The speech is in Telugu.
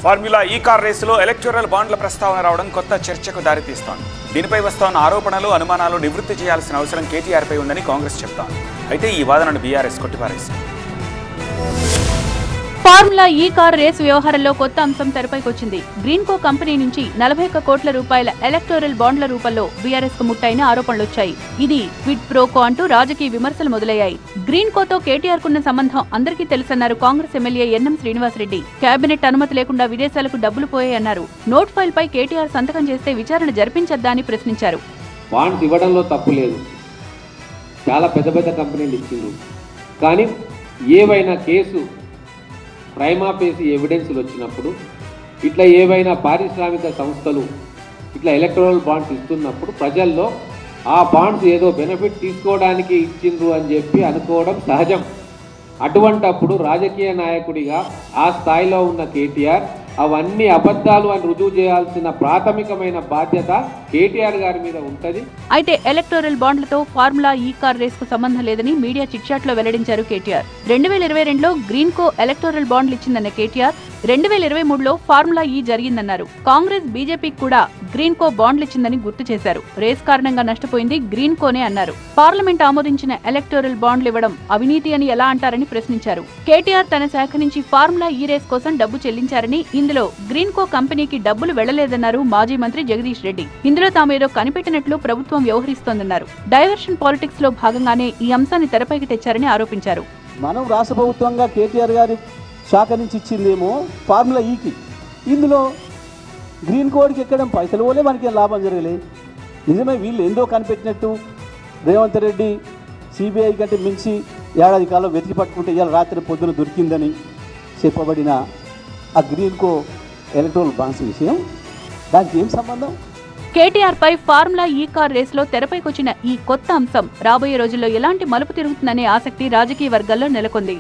ఫార్ములా ఈ కార్ రేసులో ఎలక్టోరల్ బాండ్ల ప్రస్తావన రావడం కొత్త చర్చకు దారితీస్తోంది. దీనిపై వస్తున్న ఆరోపణలు, అనుమానాలు నివృత్తి చేయాల్సిన అవసరం కేటీఆర్పై ఉందని కాంగ్రెస్ చెబుతోంది. అయితే ఈ వాదనను బీఆర్ఎస్ కొట్టిపారేసింది. ఫార్ములా ఈ కార్ రేసు వ్యవహారంలో కొత్త అంశం తెరపైకొచ్చింది. గ్రీన్కో కంపెనీ నుంచి 41 కోట్ల రూపాయల ఎలక్టోరల్ బాండ్ల రూపంలో బీఆర్ఎస్ కు ముట్టైన ఆరోపణలొచ్చాయి. ఇది క్విడ్ ప్రోకో అంటూ రాజకీయ విమర్శలు మొదలయ్యాయి. గ్రీన్కోతో కేటీఆర్ కున్న సంబంధం అందరికీ తెలుసన్నారు Congress MLA NM Srinivasa Reddy. Cabinet అనుమతి లేకుండా విదేశాలకు డబ్బులు పోయాయన్నారు. నోట్ ఫైల్ పై కేటీఆర్ సంతకం చేస్తే విచారణ జరిపించద్దా అని ప్రశ్నించారు. బాండ్స్ ఇవ్వడంలో తప్పు లేదు, చాలా పెద్ద పెద్ద కంపెనీలు ఇచ్చిండ్రు. కానీ ఏవైనా కేసు ప్రైమా ఫేసి ఎవిడెన్స్లు వచ్చినప్పుడు, ఇట్లా ఏవైనా పారిశ్రామిక సంస్థలు ఇట్లా ఎలక్టోరల్ బాండ్స్ ఇస్తున్నప్పుడు ప్రజల్లో ఆ బాండ్స్ ఏదో బెనిఫిట్ తీసుకోవడానికి ఇచ్చిండ్రు అని చెప్పి అనుకోవడం సహజం. అటువంటప్పుడు రాజకీయ నాయకుడిగా ఆ స్థాయిలో ఉన్న కేటీఆర్ అవన్నీ అబద్ధాలు అని రుజువు చేయాల్సిన ప్రాథమికమైన బాధ్యత కేటీఆర్ గారి మీద ఉంటది. అయితే ఎలక్టోరల్ బాండ్లతో ఫార్ములా ఈ కార్ రేస్ కు సంబంధం లేదని మీడియా చిట్చాట్ లో వెల్లడించారు కేటీఆర్. 2022లో గ్రీన్కో ఎలక్టోరల్ బాండ్లు ఇచ్చిందన్న కేటీఆర్ 2023లో ఫార్ములా ఈ జరిగిందన్నారు. కాంగ్రెస్, బీజేపీకి కూడా గ్రీన్కో బాండ్లు ఇచ్చిందని గుర్తు చేశారు. రేస్ కారణంగా నష్టపోయింది గ్రీన్కోనే అన్నారు. పార్లమెంట్ ఆమోదించిన ఎలక్టోరల్ బాండ్లు ఇవ్వడం అవినీతి అని ఎలా అంటారని ప్రశ్నించారు. కేటీఆర్ తన శాఖ నుంచి ఫార్ములా ఈ రేస్ కోసం డబ్బు చెల్లించారని, ఇందులో గ్రీన్కో కంపెనీకి డబ్బులు వెళ్లలేదన్నారు మాజీ మంత్రి జగదీష్ రెడ్డి. ఇందులో తామేదో కనిపెట్టినట్లు ప్రభుత్వం వ్యవహరిస్తోందన్నారు. డైవర్షన్ పాలిటిక్స్ లో భాగంగానే ఈ అంశాన్ని తెరపైకి తెచ్చారని ఆరోపించారు. మనం రాష్ట్ర ప్రభుత్వంగా కేటీఆర్ గారి శాఖ నుంచి ఇచ్చిందేమో ఫార్ములా ఈకి, ఇందులో గ్రీన్ కోడ్కి ఎక్కడం పైసలు పోలే, మనకి లాభం జరగలే. నిజమే వీళ్ళు ఏందో కనిపెట్టినట్టు రేవంత్ రెడ్డి సిబిఐ కంటే మించి ఏడాది కాలం వెతికి పట్టుకుంటే ఇవాళ రాత్రి పొద్దున దొరికిందని చెప్పబడిన ఆ గ్రీన్కో ఎలక్ట్రల్ బాండ్స్ విషయం, దానికి ఏం సంబంధం? కేటీఆర్ పై ఫార్ములా ఈ కార్ రేసులో తెరపైకొచ్చిన ఈ కొత్త అంశం రాబోయే రోజుల్లో ఎలాంటి మలుపు తిరుగుతుందనే ఆసక్తి రాజకీయ వర్గాల్లో నెలకొంది.